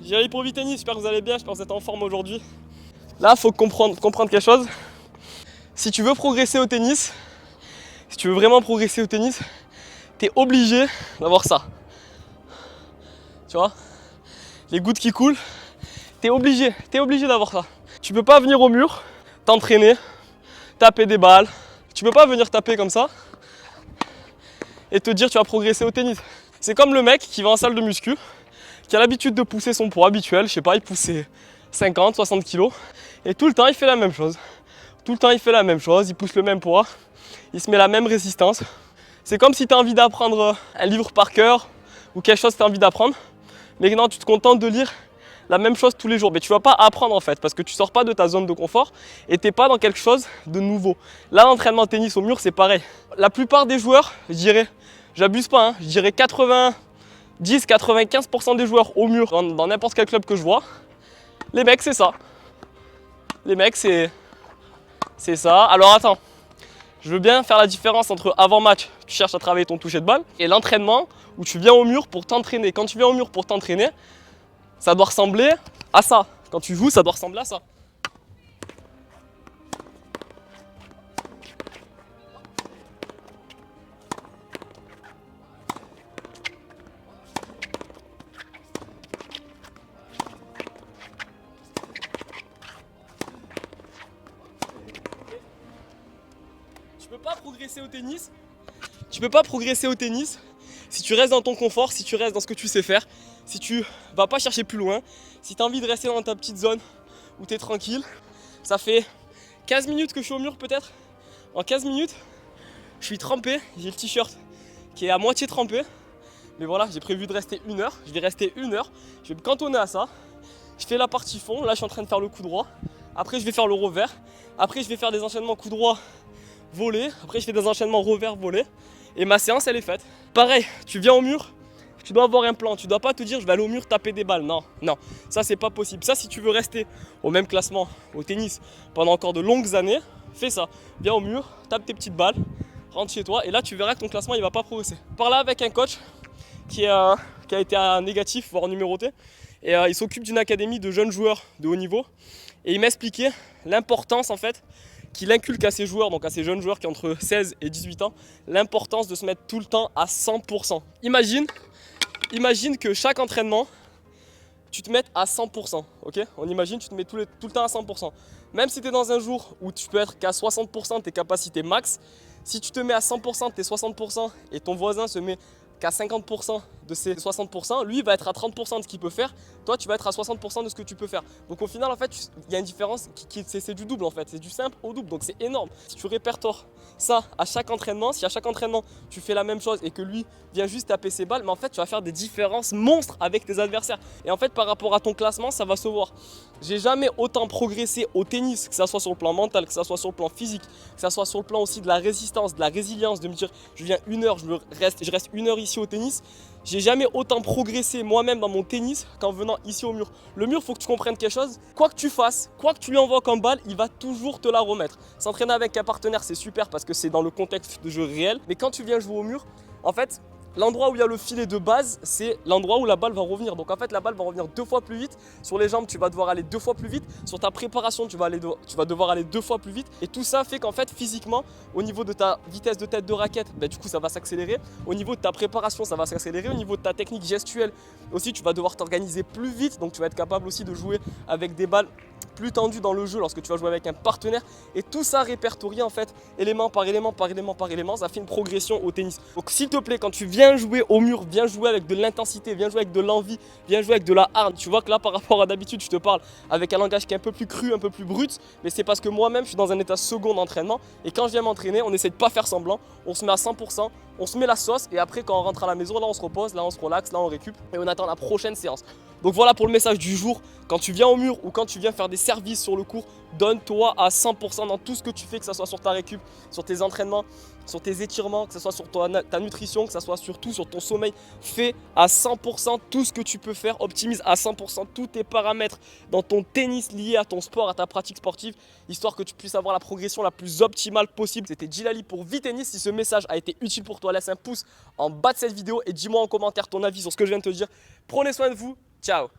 Jerry pour Tennis, j'espère que vous allez bien, j'espère que vous êtes en forme aujourd'hui. Là, il faut comprendre quelque chose. Si tu veux progresser au tennis, si tu veux vraiment progresser au tennis, tu es obligé d'avoir ça. Tu vois, les gouttes qui coulent, tu es obligé d'avoir ça. Tu peux pas venir au mur, t'entraîner, taper des balles. Tu peux pas venir taper comme ça et te dire tu vas progresser au tennis. C'est comme le mec qui va en salle de muscu, qui a l'habitude de pousser son poids habituel, je sais pas, il pousse 50, 60 kilos, et tout le temps il fait la même chose. Tout le temps il fait la même chose, il pousse le même poids, il se met la même résistance. C'est comme si tu as envie d'apprendre un livre par cœur ou quelque chose que tu as envie d'apprendre, mais non, tu te contentes de lire la même chose tous les jours. Mais tu ne vas pas apprendre en fait, parce que tu ne sors pas de ta zone de confort et tu n'es pas dans quelque chose de nouveau. Là, l'entraînement tennis au mur, c'est pareil. La plupart des joueurs, je dirais, j'abuse pas, hein, je dirais 90-95% des joueurs au mur dans n'importe quel club que je vois, les mecs, c'est ça. Les mecs, c'est ça. Alors attends, je veux bien faire la différence entre avant-match, tu cherches à travailler ton toucher de balle, et l'entraînement où tu viens au mur pour t'entraîner. Quand tu viens au mur pour t'entraîner, ça doit ressembler à ça. Quand tu joues, ça doit ressembler à ça. Tu peux pas progresser au tennis. Tu peux pas progresser au tennis si tu restes dans ton confort, si tu restes dans ce que tu sais faire, si tu vas pas chercher plus loin, si tu as envie de rester dans ta petite zone où tu es tranquille. Ça fait 15 minutes que je suis au mur peut-être. En 15 minutes, je suis trempé, j'ai le t-shirt qui est à moitié trempé. Mais voilà, j'ai prévu de rester 1 heure, je vais rester 1 heure, je vais me cantonner à ça. Je fais la partie fond, là je suis en train de faire le coup droit. Après je vais faire le revers, après je vais faire des enchaînements coup droit volé, après je fais des enchaînements revers volé. Et ma séance elle est faite. Pareil, tu viens au mur, tu dois avoir un plan, tu dois pas te dire je vais aller au mur taper des balles. Non, non, ça c'est pas possible. Ça, si tu veux rester au même classement au tennis pendant encore de longues années, fais ça. Viens au mur, tape tes petites balles, rentre chez toi et là tu verras que ton classement il va pas progresser. Par là avec un coach qui a été un négatif, voire numéroté, et il s'occupe d'une académie de jeunes joueurs de haut niveau et il m'a expliqué l'importance en fait qu'il inculque à ses joueurs, donc à ces jeunes joueurs qui ont entre 16 et 18 ans, l'importance de se mettre tout le temps à 100%. Imagine que chaque entraînement, tu te mettes à 100%, ok? On imagine, tu te mets tout le temps à 100%. Même si tu es dans un jour où tu peux être qu'à 60% de tes capacités max, si tu te mets à 100% de tes 60% et ton voisin se met qu'à 50% de ses 60%, lui il va être à 30% de ce qu'il peut faire, toi tu vas être à 60% de ce que tu peux faire. Donc au final en fait il y a une différence c'est du double en fait, c'est du simple au double, donc c'est énorme. Si tu répertores ça à chaque entraînement, si à chaque entraînement tu fais la même chose et que lui vient juste taper ses balles, mais en fait tu vas faire des différences monstres avec tes adversaires. Et en fait par rapport à ton classement ça va se voir. J'ai jamais autant progressé au tennis, que ça soit sur le plan mental, que ça soit sur le plan physique, que ça soit sur le plan aussi de la résistance, de la résilience, de me dire je viens 1 heure, je reste 1 heure ici au tennis. J'ai jamais autant progressé moi-même dans mon tennis qu'en venant ici au mur. Le mur, faut que tu comprennes quelque chose. Quoi que tu fasses, quoi que tu lui envoies comme balle, il va toujours te la remettre. S'entraîner avec un partenaire, c'est super parce que c'est dans le contexte de jeu réel. Mais quand tu viens jouer au mur, en fait, l'endroit où il y a le filet de base, c'est l'endroit où la balle va revenir. Donc en fait, la balle va revenir 2 fois plus vite. Sur les jambes, tu vas devoir aller 2 fois plus vite. Sur ta préparation, tu vas devoir aller 2 fois plus vite. Et tout ça fait qu'en fait, physiquement, au niveau de ta vitesse de tête de raquette, du coup, ça va s'accélérer. Au niveau de ta préparation, ça va s'accélérer. Au niveau de ta technique gestuelle aussi, tu vas devoir t'organiser plus vite. Donc tu vas être capable aussi de jouer avec des balles plus tendu dans le jeu lorsque tu vas jouer avec un partenaire. Et tout ça répertorié en fait, élément par élément par élément par élément, ça fait une progression au tennis. Donc s'il te plaît, quand tu viens jouer au mur, viens jouer avec de l'intensité, viens jouer avec de l'envie, viens jouer avec de la hargne. Tu vois que là par rapport à d'habitude, je te parle avec un langage qui est un peu plus cru, un peu plus brut, mais c'est parce que moi-même je suis dans un état second d'entraînement et quand je viens m'entraîner, on essaie de pas faire semblant, on se met à 100%, on se met la sauce et après quand on rentre à la maison, là on se repose, là on se relaxe, là on récup et on attend la prochaine séance. Donc voilà pour le message du jour. Quand tu viens au mur ou quand tu viens faire des services sur le court, donne-toi à 100% dans tout ce que tu fais, que ce soit sur ta récup, sur tes entraînements, sur tes étirements, que ce soit sur ta nutrition, que ce soit surtout sur ton sommeil. Fais à 100% tout ce que tu peux faire, optimise à 100% tous tes paramètres dans ton tennis lié à ton sport, à ta pratique sportive, histoire que tu puisses avoir la progression la plus optimale possible. C'était Djilali pour Tennis. Si ce message a été utile pour toi, laisse un pouce en bas de cette vidéo et dis-moi en commentaire ton avis sur ce que je viens de te dire. Prenez soin de vous, ciao.